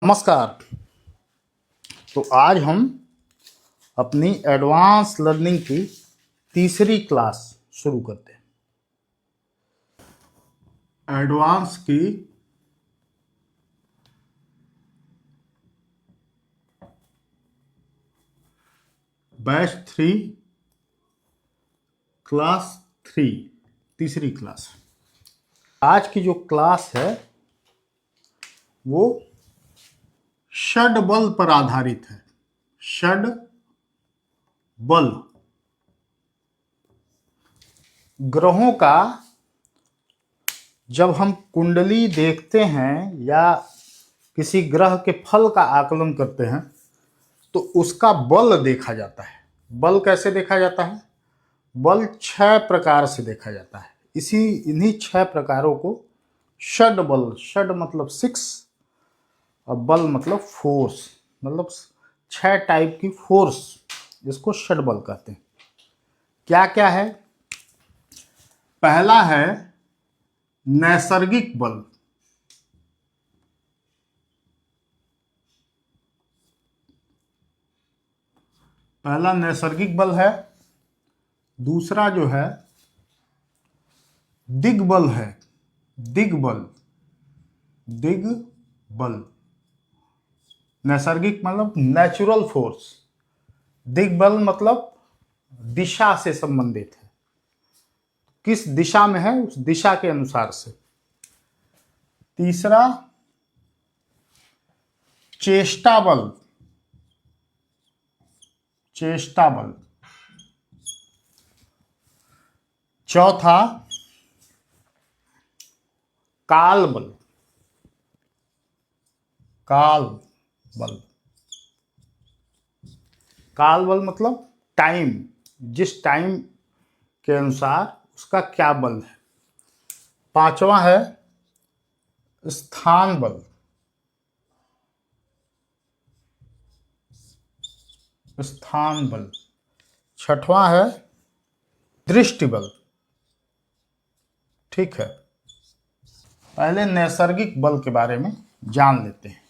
नमस्कार। तो आज हम अपनी एडवांस लर्निंग की तीसरी क्लास शुरू करते हैं। एडवांस की बैच 3 क्लास 3 तीसरी क्लास। आज की जो क्लास है वो षड बल पर आधारित है। षड बल ग्रहों का जब हम कुंडली देखते हैं या किसी ग्रह के फल का आकलन करते हैं तो उसका बल देखा जाता है। बल कैसे देखा जाता है? बल 6 प्रकार से देखा जाता है। इन्हीं 6 प्रकारों को षड बल, षड मतलब 6 और बल मतलब फोर्स, मतलब 6 टाइप की फोर्स, जिसको षड बल कहते हैं। क्या क्या है? पहला है नैसर्गिक बल। पहला नैसर्गिक बल है। दूसरा जो है दिग्बल है। दिग्बल, दिग्बल नैसर्गिक मतलब नेचुरल फोर्स। दिग्बल मतलब दिशा से संबंधित है, किस दिशा में है उस दिशा के अनुसार से। तीसरा चेष्टा बल, चेष्टा बल। चौथा काल बल, काल बल। काल बल मतलब टाइम, जिस टाइम के अनुसार उसका क्या बल है। पांचवा है स्थान बल, स्थान बल। छठवां है दृष्टि बल। ठीक है, पहले नैसर्गिक बल के बारे में जान लेते हैं।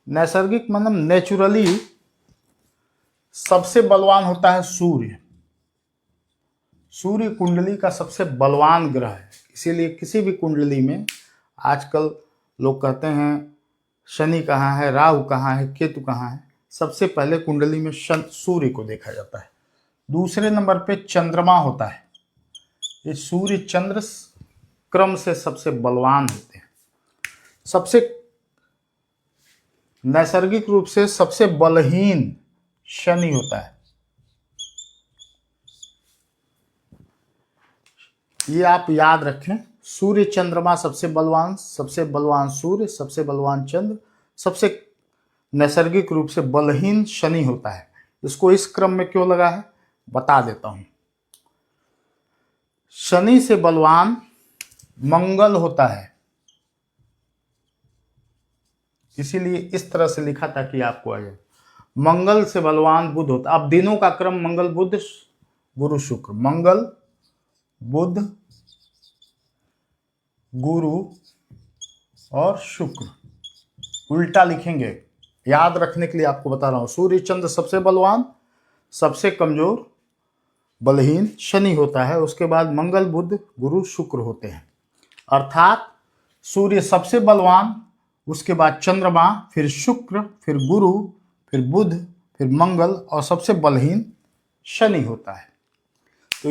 नैसर्गिक मतलब नेचुरली सबसे बलवान होता है सूर्य। सूर्य कुंडली का सबसे बलवान ग्रह है, इसीलिए किसी भी कुंडली में आजकल लोग कहते हैं शनि कहाँ है, राहु कहाँ है, केतु कहाँ है। सबसे पहले कुंडली में सूर्य को देखा जाता है। दूसरे नंबर पे चंद्रमा होता है। ये सूर्य चंद्र क्रम से सबसे बलवान होते हैं। सबसे नैसर्गिक रूप से सबसे बलहीन शनि होता है। ये आप याद रखें, सूर्य चंद्रमा सबसे बलवान सूर्य, सबसे बलवान चंद्र, सबसे नैसर्गिक रूप से बलहीन शनि होता है। इसको इस क्रम में क्यों लगा है बता देता हूं। शनि से बलवान मंगल होता है, इसीलिए इस तरह से लिखा ताकि आपको आ जाए। मंगल से बलवान बुध होता है। अब दिनों का क्रम मंगल बुध गुरु शुक्र, मंगल बुध गुरु और शुक्र, उल्टा लिखेंगे। याद रखने के लिए आपको बता रहा हूं। सूर्य चंद्र सबसे बलवान, सबसे कमजोर बलहीन शनि होता है। उसके बाद मंगल बुध गुरु शुक्र होते हैं। अर्थात सूर्य सबसे बलवान, उसके बाद चंद्रमा, फिर शुक्र, फिर गुरु, फिर बुध, फिर मंगल और सबसे बलहीन शनि होता है। तो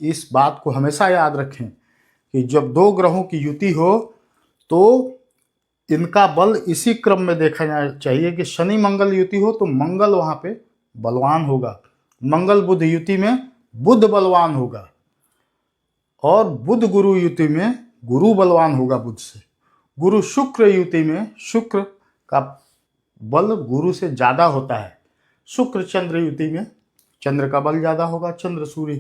इस बात को हमेशा याद रखें कि जब दो ग्रहों की युति हो तो इनका बल इसी क्रम में देखा जाना चाहिए कि शनि मंगल युति हो तो मंगल वहां पे बलवान होगा, मंगल बुध युति में बुध बलवान होगा, और बुध गुरु युति में गुरु बलवान होगा बुध से। गुरु शुक्र युति में शुक्र का बल गुरु से ज्यादा होता है। शुक्र चंद्र युति में चंद्र का बल ज्यादा होगा। चंद्र सूर्य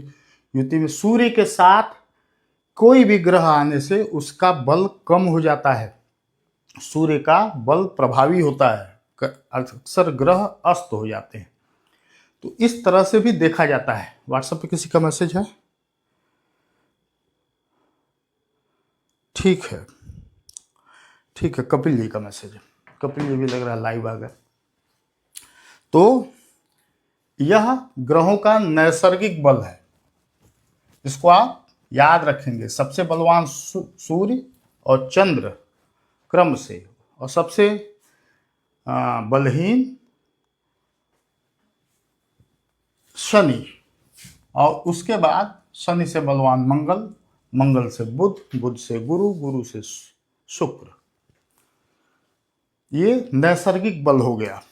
युति में सूर्य के साथ कोई भी ग्रह आने से उसका बल कम हो जाता है, सूर्य का बल प्रभावी होता है, अक्सर ग्रह अस्त हो जाते हैं। तो इस तरह से भी देखा जाता है। व्हाट्सएप पे किसी का मैसेज है? ठीक है, ठीक है, कपिल जी का मैसेज है, कपिल जी भी लग रहा है लाइव आ गए। तो यह ग्रहों का नैसर्गिक बल है, इसको आप याद रखेंगे। सबसे बलवान सूर्य और चंद्र क्रम से, और सबसे बलहीन शनि, और उसके बाद शनि से बलवान मंगल, मंगल से बुध, बुध से गुरु, गुरु से शुक्र। ये नैसर्गिक बल हो गया।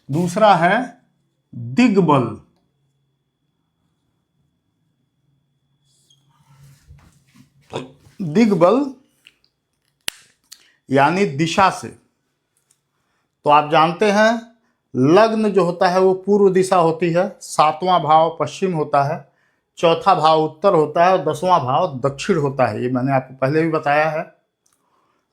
दूसरा है दिग्बल। दिग्बल यानी दिशा से। तो आप जानते हैं लग्न जो होता है वो पूर्व दिशा होती है, 7वां भाव पश्चिम होता है, चौथा भाव उत्तर होता है और 10वां भाव दक्षिण होता है। ये मैंने आपको पहले भी बताया है।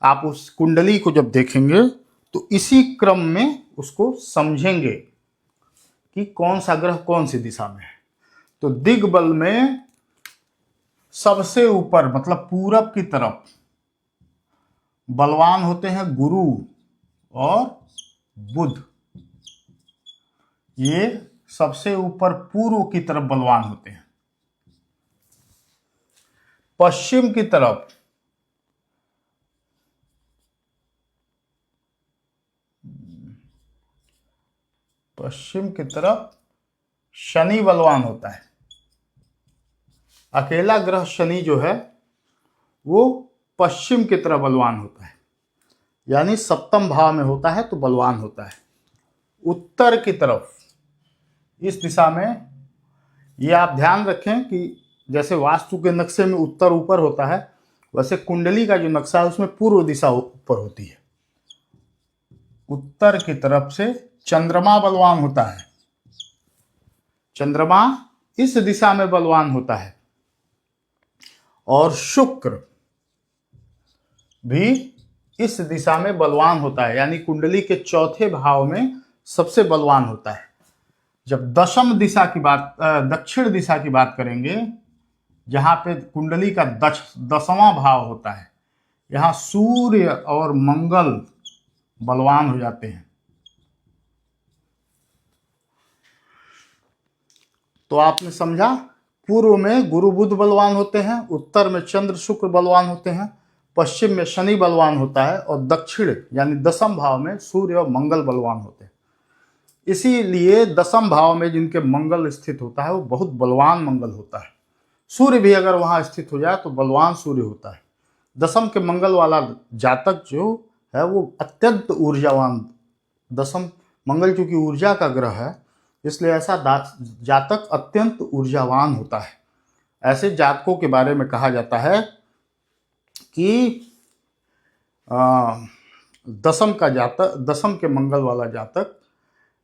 आप उस कुंडली को जब देखेंगे तो इसी क्रम में उसको समझेंगे कि कौन सा ग्रह कौन सी दिशा में है। तो दिग्बल में सबसे ऊपर मतलब पूरब की तरफ बलवान होते हैं गुरु और बुध। ये सबसे ऊपर पूर्व की तरफ बलवान होते हैं। पश्चिम की तरफ शनि बलवान होता है। अकेला ग्रह शनि जो है वो पश्चिम की तरफ बलवान होता है, यानी 7वें भाव में होता है तो बलवान होता है। उत्तर की तरफ इस दिशा में, ये आप ध्यान रखें कि जैसे वास्तु के नक्शे में उत्तर ऊपर होता है, वैसे कुंडली का जो नक्शा है उसमें पूर्व दिशा ऊपर होती है। उत्तर की तरफ से चंद्रमा बलवान होता है। चंद्रमा इस दिशा में बलवान होता है, और शुक्र भी इस दिशा में बलवान होता है, यानी कुंडली के चौथे भाव में सबसे बलवान होता है। जब दशम दिशा की बात, दक्षिण दिशा की बात करेंगे, जहां पे कुंडली का 10वां भाव होता है, यहां सूर्य और मंगल बलवान हो जाते हैं। तो आपने समझा, पूर्व में गुरु बुध बलवान होते हैं, उत्तर में चंद्र शुक्र बलवान होते हैं, पश्चिम में शनि बलवान होता है, और दक्षिण यानी 10वें भाव में सूर्य और मंगल बलवान होते हैं। इसीलिए 10वें भाव में जिनके मंगल स्थित होता है वो बहुत बलवान मंगल होता है। सूर्य भी अगर वहां स्थित हो जाए तो बलवान सूर्य होता है। 10वें के मंगल वाला जातक जो है वो अत्यंत ऊर्जावान। 10वें मंगल चूंकि ऊर्जा का ग्रह है, इसलिए ऐसा जातक अत्यंत ऊर्जावान होता है। ऐसे जातकों के बारे में कहा जाता है कि 10वें का जातक, 10वें के मंगल वाला जातक,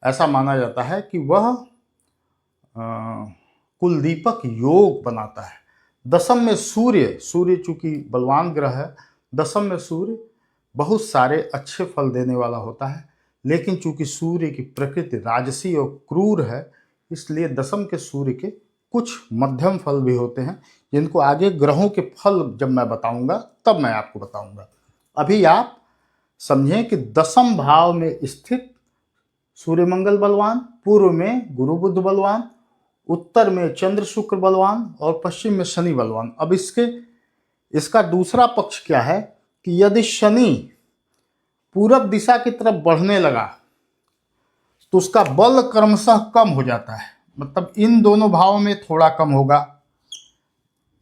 ऐसा माना जाता है कि वह कुलदीपक योग बनाता है। 10वें में सूर्य चूंकि बलवान ग्रह है, 10वें में सूर्य बहुत सारे अच्छे फल देने वाला होता है, लेकिन चूंकि सूर्य की प्रकृति राजसी और क्रूर है, इसलिए 10वें के सूर्य के कुछ मध्यम फल भी होते हैं, जिनको आगे ग्रहों के फल जब मैं बताऊंगा तब मैं आपको बताऊंगा। अभी आप समझें कि 10वें भाव में स्थित सूर्य मंगल बलवान, पूर्व में गुरु बुध बलवान, उत्तर में चंद्र शुक्र बलवान और पश्चिम में शनि बलवान। अब इसका दूसरा पक्ष क्या है कि यदि शनि पूरब दिशा की तरफ बढ़ने लगा तो उसका बल क्रमशः कम हो जाता है। मतलब इन दोनों भावों में थोड़ा कम होगा,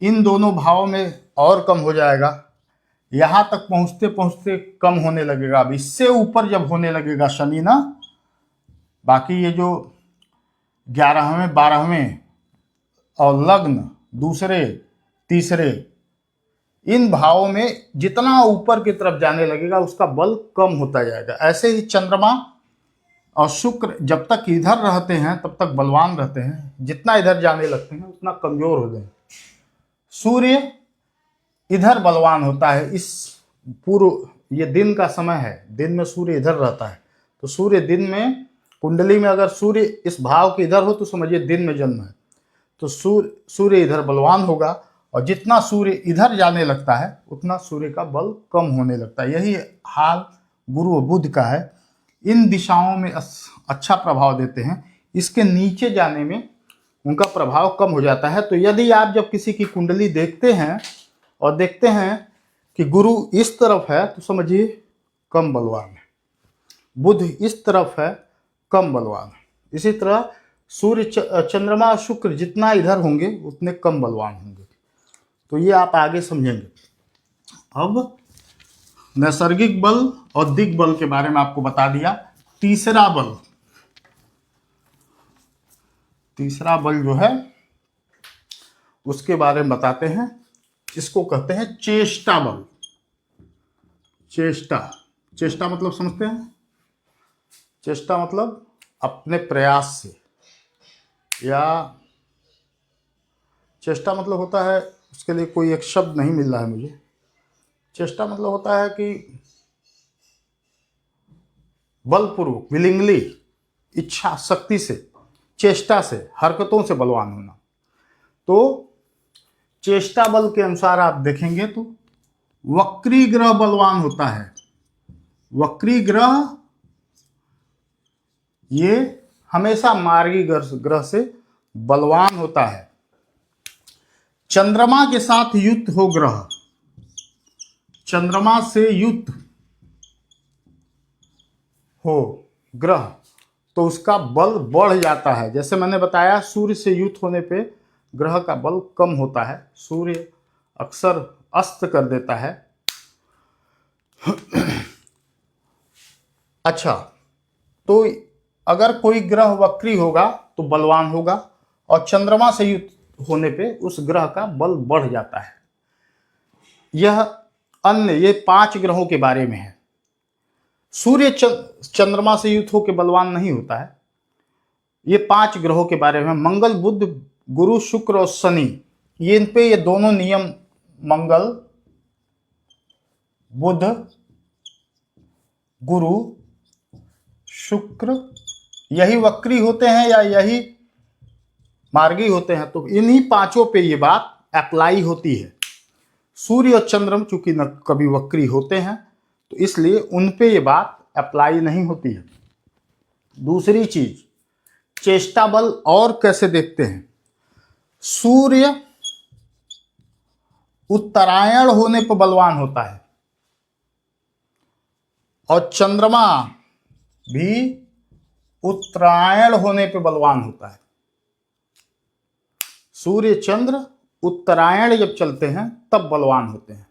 इन दोनों भावों में और कम हो जाएगा, यहां तक पहुंचते पहुंचते कम होने लगेगा। अब इससे ऊपर जब होने लगेगा शनि ना, बाकी ये जो 11वें 12वें और लग्न दूसरे तीसरे, इन भावों में जितना ऊपर की तरफ जाने लगेगा उसका बल कम होता जाएगा। ऐसे ही चंद्रमा और शुक्र जब तक इधर रहते हैं तब तक बलवान रहते हैं, जितना इधर जाने लगते हैं उतना कमजोर हो जाते हैं। सूर्य इधर बलवान होता है, इस पूर्व, ये दिन का समय है, दिन में सूर्य इधर रहता है। तो सूर्य दिन में, कुंडली में अगर सूर्य इस भाव के इधर हो तो समझिए दिन में जन्म है, तो सूर्य इधर बलवान होगा और जितना सूर्य इधर जाने लगता है उतना सूर्य का बल कम होने लगता है। यही हाल गुरु और बुध का है। इन दिशाओं में अच्छा प्रभाव देते हैं, इसके नीचे जाने में उनका प्रभाव कम हो जाता है। तो यदि आप जब किसी की कुंडली देखते हैं और देखते हैं कि गुरु इस तरफ है तो समझिए कम बलवान है, बुध इस तरफ है कम बलवान है। इसी तरह सूर्य चंद्रमा और शुक्र जितना इधर होंगे उतने कम बलवान होंगे। तो ये आप आगे समझेंगे। अब नैसर्गिक बल और दिग्बल के बारे में आपको बता दिया। तीसरा बल जो है उसके बारे में बताते हैं। इसको कहते हैं चेष्टा बल। चेष्टा मतलब समझते हैं? चेष्टा मतलब अपने प्रयास से, या चेष्टा मतलब होता है, उसके लिए कोई एक शब्द नहीं मिल रहा है मुझे। चेष्टा मतलब होता है कि बलपूर्वक, विलिंगली, इच्छा शक्ति से, चेष्टा से, हरकतों से बलवान होना। तो चेष्टा बल के अनुसार आप देखेंगे तो वक्री ग्रह बलवान होता है। वक्री ग्रह ये हमेशा मार्गी ग्रह से बलवान होता है। चंद्रमा के साथ युक्त हो ग्रह, चंद्रमा से युक्त हो ग्रह तो उसका बल बढ़ जाता है। जैसे मैंने बताया सूर्य से युक्त होने पे ग्रह का बल कम होता है, सूर्य अक्सर अस्त कर देता है। अच्छा, तो अगर कोई ग्रह वक्री होगा तो बलवान होगा, और चंद्रमा से युक्त होने पे उस ग्रह का बल बढ़ जाता है। ये 5 ग्रहों के बारे में है। सूर्य चंद्रमा से युक्त होकर बलवान नहीं होता है। ये 5 ग्रहों के बारे में, मंगल, बुध, गुरु, शुक्र और शनि, ये इन पे ये दोनों नियम, मंगल, बुध, गुरु, शुक्र, यही वक्री होते हैं या यही मार्गी होते हैं। तो इन्हीं 5 पे ये बात अप्लाई होती है। सूर्य और चंद्रमा चूंकि न कभी वक्री होते हैं तो इसलिए उन पे ये बात अप्लाई नहीं होती है। दूसरी चीज, चेष्टा बल और कैसे देखते हैं? सूर्य उत्तरायण होने पर बलवान होता है और चंद्रमा भी उत्तरायण होने पर बलवान होता है। सूर्य चंद्र उत्तरायण जब चलते हैं तब बलवान होते हैं।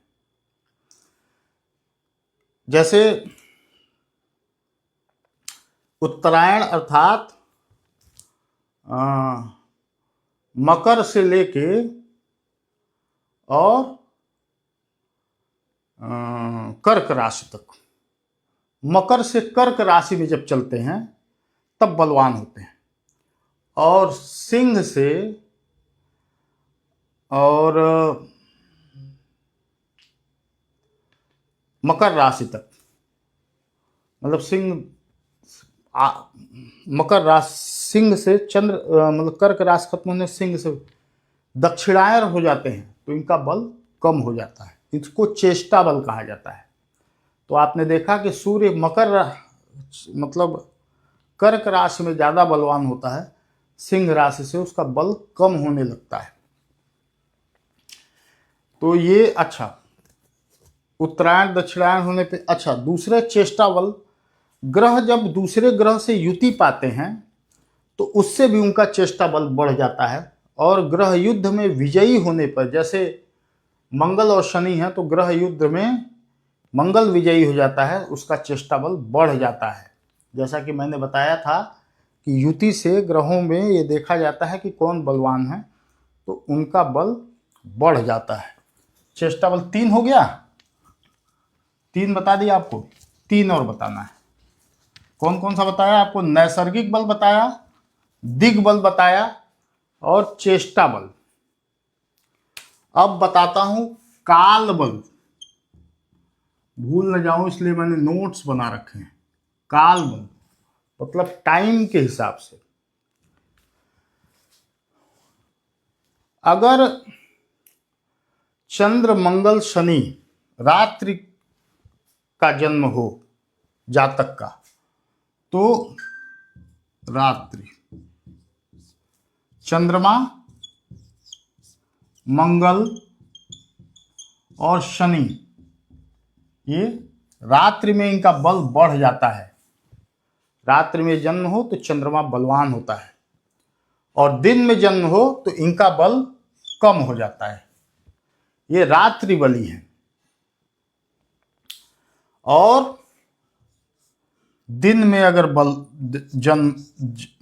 जैसे उत्तरायण अर्थात मकर से लेके और कर्क राशि तक, मकर से कर्क राशि में जब चलते हैं तब बलवान होते हैं, और सिंह से और मकर राशि तक, मतलब सिंह मकर राशि, सिंह से चंद्र मतलब कर्क राशि खत्म होने सिंह से दक्षिणायन हो जाते हैं तो इनका बल कम हो जाता है। इसको चेष्टा बल कहा जाता है। तो आपने देखा कि सूर्य मतलब कर्क राशि में ज़्यादा बलवान होता है, सिंह राशि से उसका बल कम होने लगता है। तो ये अच्छा, उत्तरायण दक्षिणायन होने पे। अच्छा, दूसरे चेष्टा बल, ग्रह जब दूसरे ग्रह से युति पाते हैं तो उससे भी उनका चेष्टा बल बढ़ जाता है, और ग्रह युद्ध में विजयी होने पर, जैसे मंगल और शनि है तो ग्रह युद्ध में मंगल विजयी हो जाता है, उसका चेष्टा बल बढ़ जाता है। जैसा कि मैंने बताया था कि युति से ग्रहों में ये देखा जाता है कि कौन बलवान है, तो उनका बल बढ़ जाता है। चेष्टा बल 3 हो गया, 3 बता दिया आपको, 3 और बताना है। कौन कौन सा बताया आपको? नैसर्गिक बल बताया, दिग्बल बताया और चेष्टा बल। अब बताता हूं काल बल, भूल न जाऊं इसलिए मैंने नोट्स बना रखे हैं। काल बल मतलब टाइम के हिसाब से, अगर चंद्र मंगल शनि रात्रि का जन्म हो जातक का, तो रात्रि चंद्रमा, मंगल और शनि, ये रात्रि में इनका बल बढ़ जाता है। रात्रि में जन्म हो तो चंद्रमा बलवान होता है, और दिन में जन्म हो तो इनका बल कम हो जाता है। ये रात्रि बली है। और दिन में अगर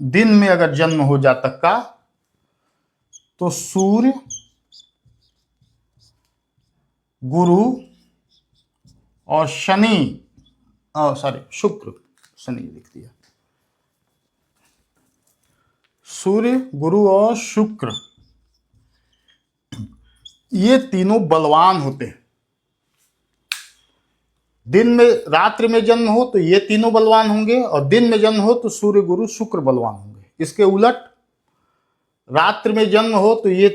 दिन में अगर जन्म हो जातक का, तो सूर्य, गुरु और शनि, शुक्र, शनि लिख दिया, सूर्य, गुरु और शुक्र, ये तीनों बलवान होते हैं। दिन में रात्रि में जन्म हो तो ये तीनों बलवान होंगे, और दिन में जन्म हो तो सूर्य, गुरु, शुक्र बलवान होंगे। इसके उलट रात्रि में जन्म हो तो ये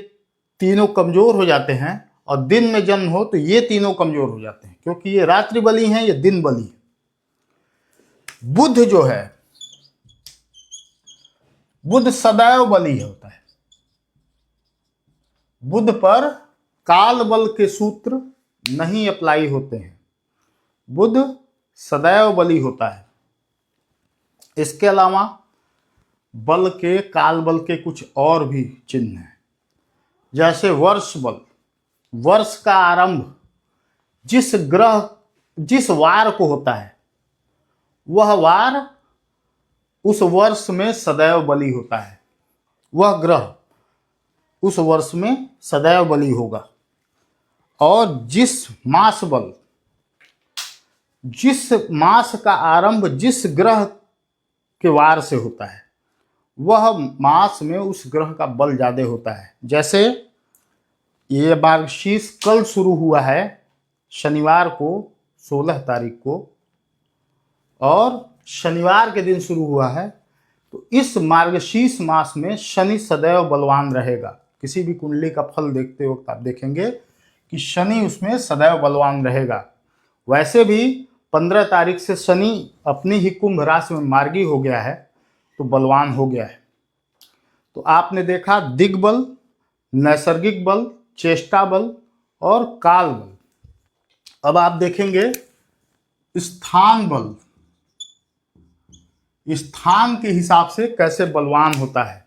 तीनों कमजोर हो जाते हैं, और दिन में जन्म हो तो ये तीनों कमजोर हो जाते हैं, क्योंकि ये रात्रि बली हैं, ये दिन बली है। बुध जो है, बुध सदैव बली होता है। बुध पर काल बल के सूत्र नहीं अप्लाई होते हैं। बुध सदैव बली होता है। इसके अलावा बल के, काल बल के कुछ और भी चिन्ह हैं, जैसे वर्ष बल। वर्ष का आरंभ जिस वार को होता है, वह वार उस वर्ष में सदैव बली होता है। वह ग्रह उस वर्ष में सदैव बली होगा। और जिस मास बल, जिस मास का आरंभ जिस ग्रह के वार से होता है, वह मास में उस ग्रह का बल ज्यादा होता है। जैसे ये मार्गशीर्ष कल शुरू हुआ है, शनिवार को 16 तारीख को, और शनिवार के दिन शुरू हुआ है, तो इस मार्गशीर्ष मास में शनि सदैव बलवान रहेगा। किसी भी कुंडली का फल देखते वक्त आप देखेंगे कि शनि उसमें सदैव बलवान रहेगा। वैसे भी 15 तारीख से शनि अपनी ही कुंभ राशि में मार्गी हो गया है, तो बलवान हो गया है। तो आपने देखा दिग्बल, नैसर्गिक बल, चेष्टा बल और काल बल। अब आप देखेंगे स्थान बल। स्थान के हिसाब से कैसे बलवान होता है।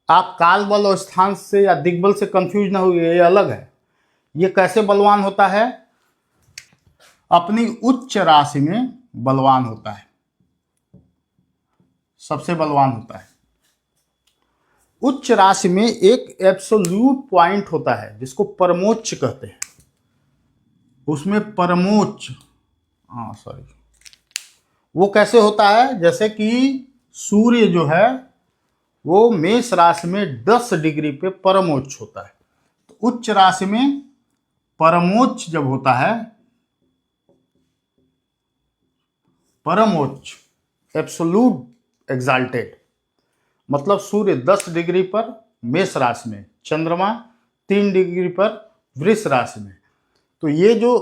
आप काल बल और स्थान से या दिग्बल से कंफ्यूज ना हुए, ये अलग है। ये कैसे बलवान होता है? अपनी उच्च राशि में बलवान होता है, सबसे बलवान होता है। उच्च राशि में एक एब्सोल्यूट पॉइंट होता है जिसको परमोच्च कहते हैं। उसमें परमोच्च, वो कैसे होता है? जैसे कि सूर्य जो है वो मेष राशि में 10 डिग्री पे परमोच्च होता है। तो उच्च राशि में परमोच्च जब होता है, परमोच्च एब्सोल्यूट एक्साल्टेड, मतलब सूर्य 10 डिग्री पर मेष राशि में, चंद्रमा 3 डिग्री पर वृष राशि में, तो ये जो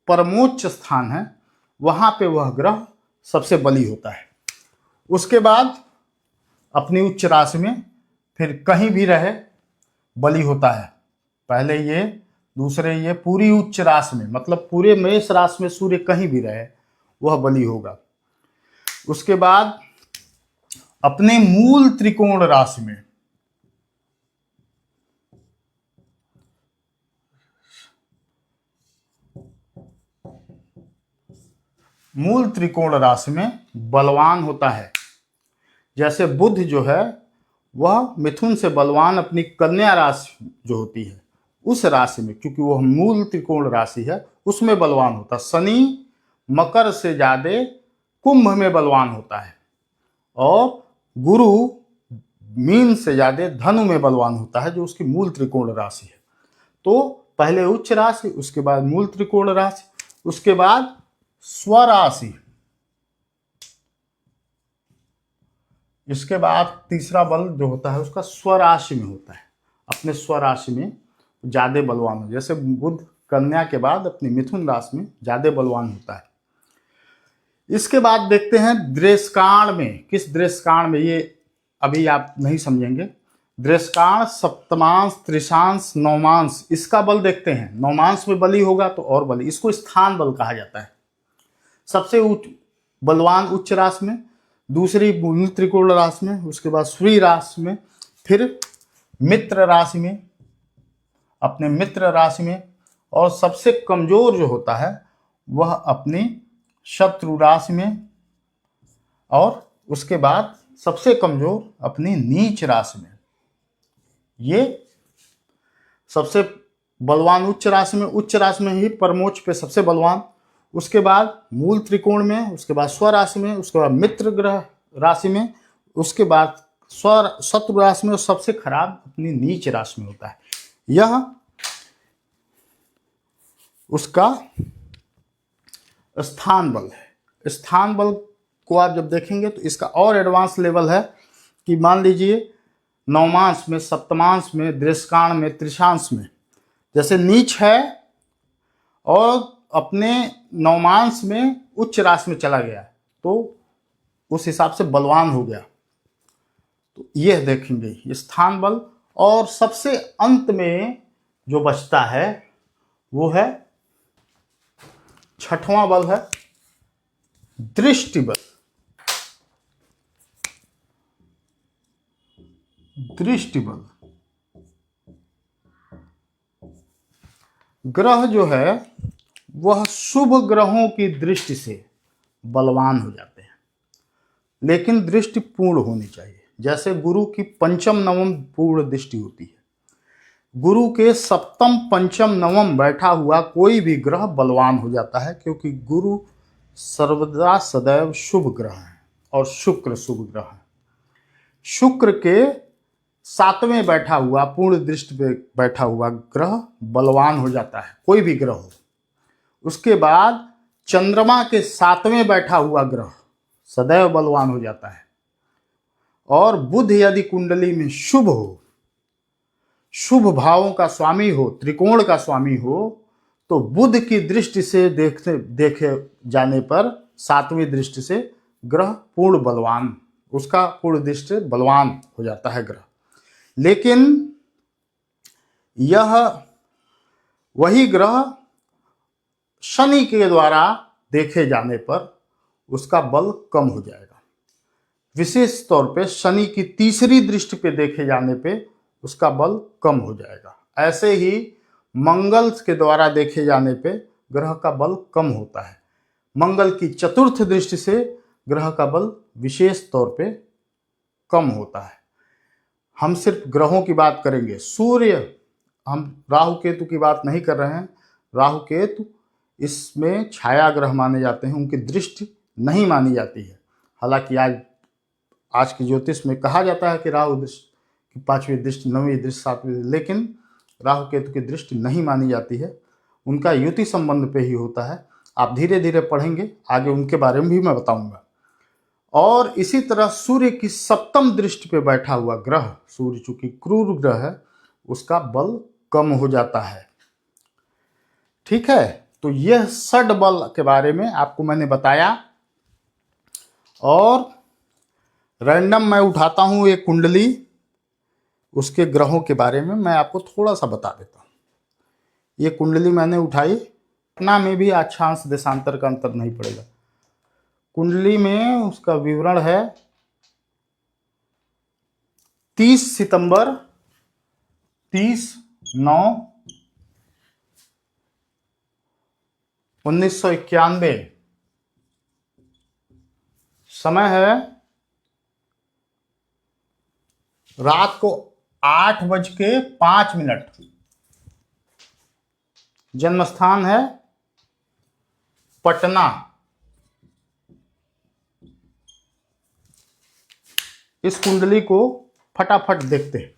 परमोच्च स्थान है वहां पे वह ग्रह सबसे बली होता है। उसके बाद अपनी उच्च राशि में फिर कहीं भी रहे बली होता है। पहले ये, दूसरे ये, पूरी उच्च राशि में, मतलब पूरे मेष राशि में सूर्य कहीं भी रहे वह बली होगा। उसके बाद अपने मूल त्रिकोण राशि में, मूल त्रिकोण राशि में बलवान होता है। जैसे बुध जो है वह मिथुन से बलवान अपनी कन्या राशि जो होती है उस राशि में, क्योंकि वह मूल त्रिकोण राशि है, उसमें बलवान होता है। शनि मकर से ज्यादा कुंभ में बलवान होता है, और गुरु मीन से ज्यादा धनु में बलवान होता है, जो उसकी मूल त्रिकोण राशि है। तो पहले उच्च राशि, उसके बाद मूल त्रिकोण राशि, उसके बाद स्वराशि, इसके बाद तीसरा बल जो होता है उसका स्वराशि में होता है। अपने स्वराशि में ज़्यादा बलवान हो। जैसे बुध कन्या के बाद अपनी मिथुन राशि में ज़्यादा बलवान होता है। इसके बाद देखते हैं दृष्काण में। किस दृष्काण में, ये अभी आप नहीं समझेंगे। दृष्काण सप्तमांश, त्रिशांश, नवमांश, इसका बल देखते हैं। नवमांश में बली होगा तो और बली, इसको स्थान बल कहा जाता है। सबसे उच्च बलवान उच्च राशि में, दूसरी मूल त्रिकोण राशि में, उसके बाद श्री राशि में, फिर मित्र राशि में, अपने मित्र राशि में, और सबसे कमजोर जो होता है वह अपनी शत्रु राशि में, और उसके बाद सबसे कमजोर अपनी नीच राशि में। ये सबसे बलवान उच्च राशि में, उच्च राशि में ही परमोच्च पे सबसे बलवान, उसके बाद मूल त्रिकोण में, उसके बाद स्वराशि में, उसके बाद मित्र ग्रह राशि में, उसके बाद शत्रु राशि में, और सबसे खराब अपनी नीच राशि में होता है। यह उसका स्थान बल है। स्थान बल को आप जब देखेंगे तो इसका और एडवांस लेवल है कि मान लीजिए नवमांश में, सप्तमांश में, दृष्काण में, त्रिशांश में, जैसे नीच है और अपने नवमांश में उच्च राशि में चला गया तो उस हिसाब से बलवान हो गया। तो यह देखेंगे स्थान बल। और सबसे अंत में जो बचता है वो है छठवां बल है दृष्टि बल। दृष्टि बल ग्रह जो है वह शुभ ग्रहों की दृष्टि से बलवान हो जाते हैं, लेकिन दृष्टि पूर्ण होनी चाहिए। जैसे गुरु की पंचम नवम पूर्ण दृष्टि होती है, गुरु के सप्तम पंचम नवम बैठा हुआ कोई भी ग्रह बलवान हो जाता है, क्योंकि गुरु सर्वदा सदैव शुभ ग्रह है और शुक्र शुभ ग्रह है। शुक्र के सातवें बैठा हुआ पूर्ण दृष्टि पे बैठा हुआ ग्रह बलवान हो जाता है, कोई भी ग्रह हो। उसके बाद चंद्रमा के सातवें बैठा हुआ ग्रह सदैव बलवान हो जाता है। और बुध यदि कुंडली में शुभ हो, शुभ भावों का स्वामी हो, त्रिकोण का स्वामी हो, तो बुध की दृष्टि से देखे जाने पर सातवीं दृष्टि से ग्रह पूर्ण बलवान, उसका पूर्ण दृष्टि बलवान हो जाता है ग्रह। लेकिन यह वही ग्रह शनि के द्वारा देखे जाने पर उसका बल कम हो जाएगा। विशेष तौर पे शनि की तीसरी दृष्टि पे देखे जाने पे उसका बल कम हो जाएगा। ऐसे ही मंगल के द्वारा देखे जाने पे ग्रह का बल कम होता है। मंगल की चतुर्थ दृष्टि से ग्रह का बल विशेष तौर पे कम होता है। हम सिर्फ ग्रहों की बात करेंगे। सूर्य, हम राहु केतु की बात नहीं कर रहे हैं। राहु केतु इसमें छाया ग्रह माने जाते हैं, उनकी दृष्टि नहीं मानी जाती है। हालांकि आज की ज्योतिष में कहा जाता है कि राहु दृष्टि की पांचवी दृष्टि, नवीं दृष्टि, सातवीं, लेकिन राहु केतु की दृष्टि नहीं मानी जाती है। उनका युति संबंध पे ही होता है। आप धीरे धीरे पढ़ेंगे, आगे उनके बारे में भी मैं बताऊंगा। और इसी तरह सूर्य की सप्तम दृष्टि पे बैठा हुआ ग्रह, सूर्य चूंकि क्रूर ग्रह है, उसका बल कम हो जाता है। ठीक है, तो यह षड बल के बारे में आपको मैंने बताया। और रैंडम मैं उठाता हूं एक कुंडली, उसके ग्रहों के बारे में मैं आपको थोड़ा सा बता देता हूं। ये कुंडली मैंने उठाई, पटना में भी अक्षांश देशांतर का अंतर नहीं पड़ेगा। कुंडली में उसका विवरण है 30 सितंबर 30/9/1991। समय है रात को 8:05। जन्म स्थान है पटना। इस कुंडली को फटाफट देखते हैं।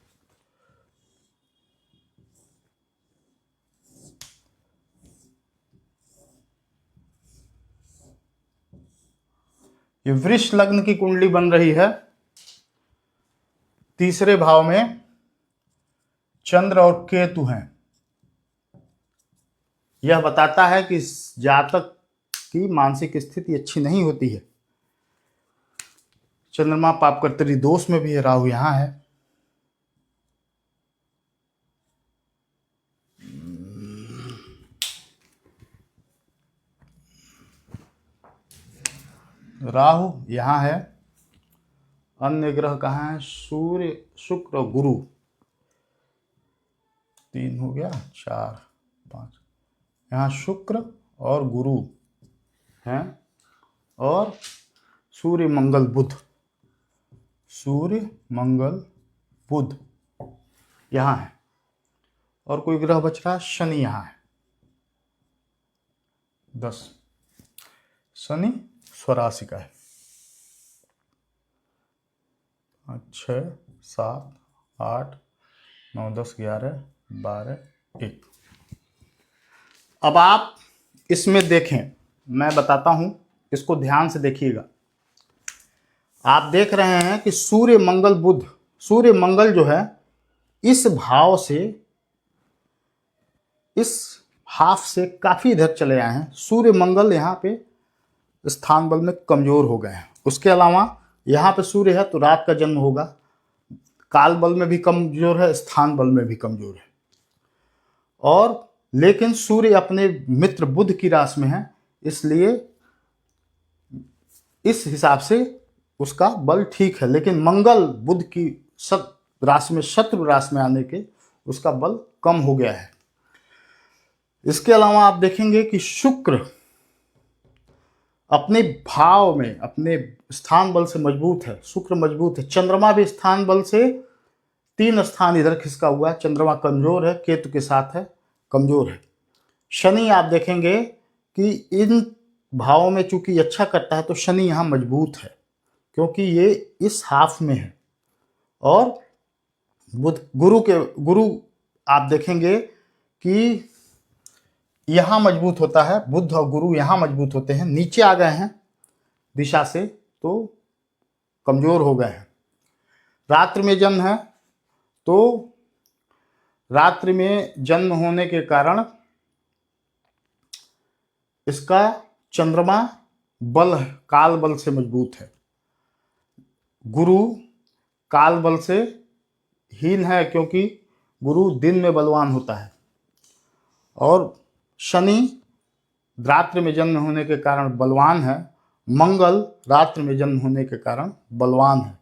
ये वृष लग्न की कुंडली बन रही है। तीसरे भाव में चंद्र और केतु हैं, यह बताता है कि इस जातक की मानसिक स्थिति अच्छी नहीं होती है। चंद्रमा पापकर्तरी दोष में भी है, राहु यहां है। राहु यहां है। अन्य ग्रह कहाँ है? सूर्य, शुक्र और गुरु। 3 हो गया, 4, 5। यहाँ शुक्र और गुरु हैं, और सूर्य मंगल बुध, सूर्य मंगल बुध यहाँ है। और कोई ग्रह बच रहा है? शनि यहाँ है। 10। शनि स्वराशि का है। 6, 7, 8, 9, 10, 11, 12, 1। अब आप इसमें देखें, मैं बताता हूं, इसको ध्यान से देखिएगा। आप देख रहे हैं कि सूर्य मंगल बुध, सूर्य मंगल जो है इस भाव से, इस हाफ से काफी इधर चले आए हैं। सूर्य मंगल यहाँ पे स्थान बल में कमजोर हो गए हैं। उसके अलावा यहाँ पे सूर्य है तो रात का जन्म होगा, काल बल में भी कमजोर है, स्थान बल में भी कमजोर है। और लेकिन सूर्य अपने मित्र बुध की राशि में है, इसलिए इस हिसाब से उसका बल ठीक है। लेकिन मंगल बुध की राशि में, शत्रु राशि में आने के उसका बल कम हो गया है। इसके अलावा आप देखेंगे कि शुक्र अपने भाव में, अपने स्थान बल से मजबूत है, शुक्र मजबूत है। चंद्रमा भी स्थान बल से 3 स्थान इधर खिसका हुआ है। चंद्रमा कमजोर है, केतु के साथ है, कमजोर है। शनि आप देखेंगे कि इन भावों में चूंकि अच्छा करता है तो शनि यहाँ मजबूत है, क्योंकि ये इस हाफ में है। और बुध, गुरु आप देखेंगे कि यहाँ मजबूत होता है, बुध और गुरु यहाँ मजबूत होते हैं, नीचे आ गए हैं दिशा से तो कमजोर हो गए हैं। रात्रि में जन्म है, तो रात्रि में जन्म होने के कारण इसका चंद्रमा बल, काल बल से मजबूत है। गुरु काल बल से हीन है, क्योंकि गुरु दिन में बलवान होता है। और शनि रात्रि में जन्म होने के कारण बलवान है, मंगल रात्रि में जन्म होने के कारण बलवान है।